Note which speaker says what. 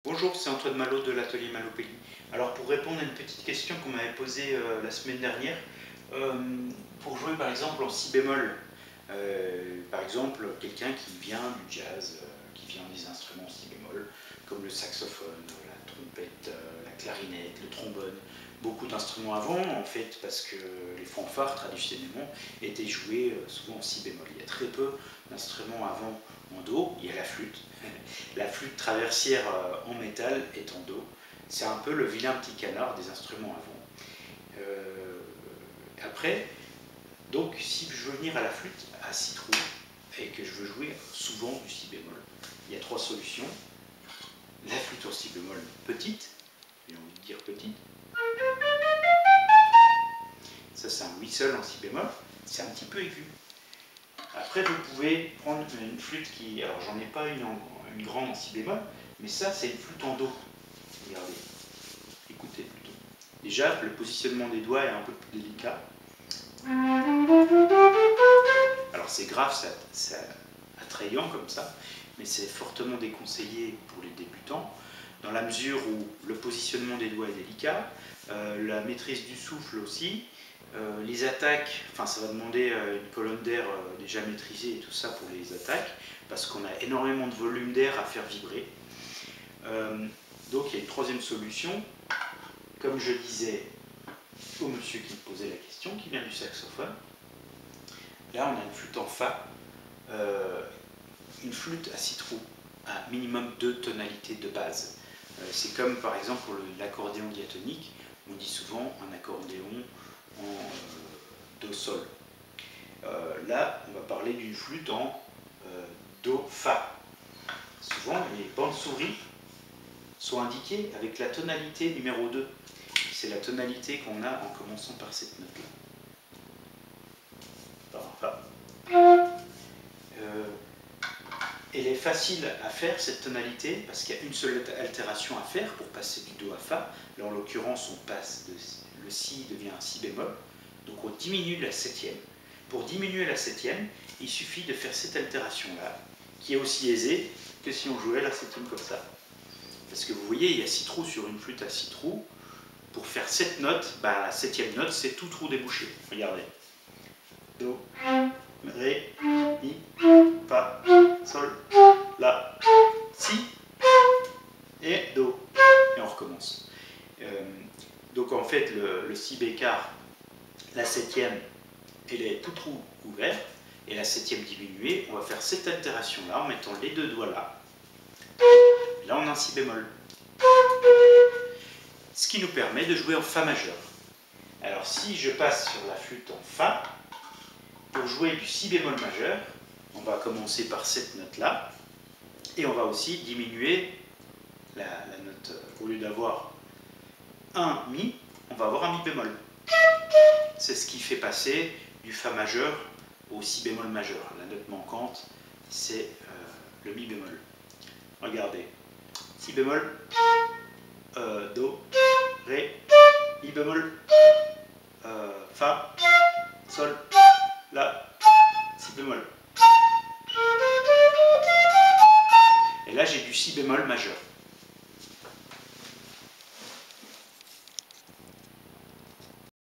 Speaker 1: Bonjour, c'est Antoine Malo de l'atelier Malopélie. Alors pour répondre à une petite question qu'on m'avait posée la semaine dernière, pour jouer par exemple en si bémol, par exemple quelqu'un qui vient du jazz, qui vient des instruments en si bémol, comme le saxophone, la trompette, la clarinette, le trombone, beaucoup d'instruments avant en fait parce que les fanfares traditionnellement étaient joués souvent en si bémol. Il y a très peu d'instruments avant en do, il y a la flûte. La flûte traversière en métal est en do. C'est un peu le vilain petit canard des instruments avant. Après, donc si je veux venir à la flûte à si trous et que je veux jouer souvent du si bémol, il y a trois solutions. La flûte en si bémol petite, j'ai envie de dire petite. Ça c'est un whistle en si bémol, c'est un petit peu aigu. Après vous pouvez prendre une flûte qui, alors j'en ai pas une grande en si bémol, mais ça c'est une flûte en do. Regardez, écoutez plutôt. Déjà le positionnement des doigts est un peu plus délicat. Alors c'est grave, c'est attrayant comme ça, mais c'est fortement déconseillé pour les débutants, dans la mesure où le positionnement des doigts est délicat, la maîtrise du souffle aussi, les attaques, enfin ça va demander une colonne d'air déjà maîtrisée et tout ça pour les attaques, parce qu'on a énormément de volume d'air à faire vibrer. Donc il y a une troisième solution, comme je disais au monsieur qui me posait la question, qui vient du saxophone. Là on a une flûte en fa, une flûte à six trous, à minimum 2 tonalités de base. C'est comme par exemple pour l'accordéon diatonique, on dit souvent un accordéon en do sol. Là on va parler d'une flûte en do fa. Souvent les bandes souris sont indiquées avec la tonalité numéro 2. C'est la tonalité qu'on a en commençant par cette note-là. Elle est facile à faire cette tonalité parce qu'il y a une seule altération à faire pour passer du do à fa. Là en l'occurrence on passe le si devient un si bémol, donc on diminue la septième. Pour diminuer la septième, il suffit de faire cette altération là, qui est aussi aisée que si on jouait la septième comme ça. Parce que vous voyez, il y a 6 trous sur une flûte à 6 trous. Pour faire cette note, la septième note, c'est tout trou débouché. Regardez. Do, ré, mi, fa, sol, la, si, et do. Et on recommence. Donc en fait, le si bécard, la septième, elle est tout trou ouvert, et la septième diminuée, on va faire cette altération là en mettant les deux doigts là. Là on a un si bémol. Ce qui nous permet de jouer en fa majeur. Alors si je passe sur la flûte en fa, pour jouer du si bémol majeur, on va commencer par cette note là, et on va aussi diminuer la note, au lieu d'avoir un mi, on va avoir un mi bémol. C'est ce qui fait passer du fa majeur au si bémol majeur. La note manquante, c'est le mi bémol. Regardez, si bémol, do, ré, mi bémol, fa, sol, la,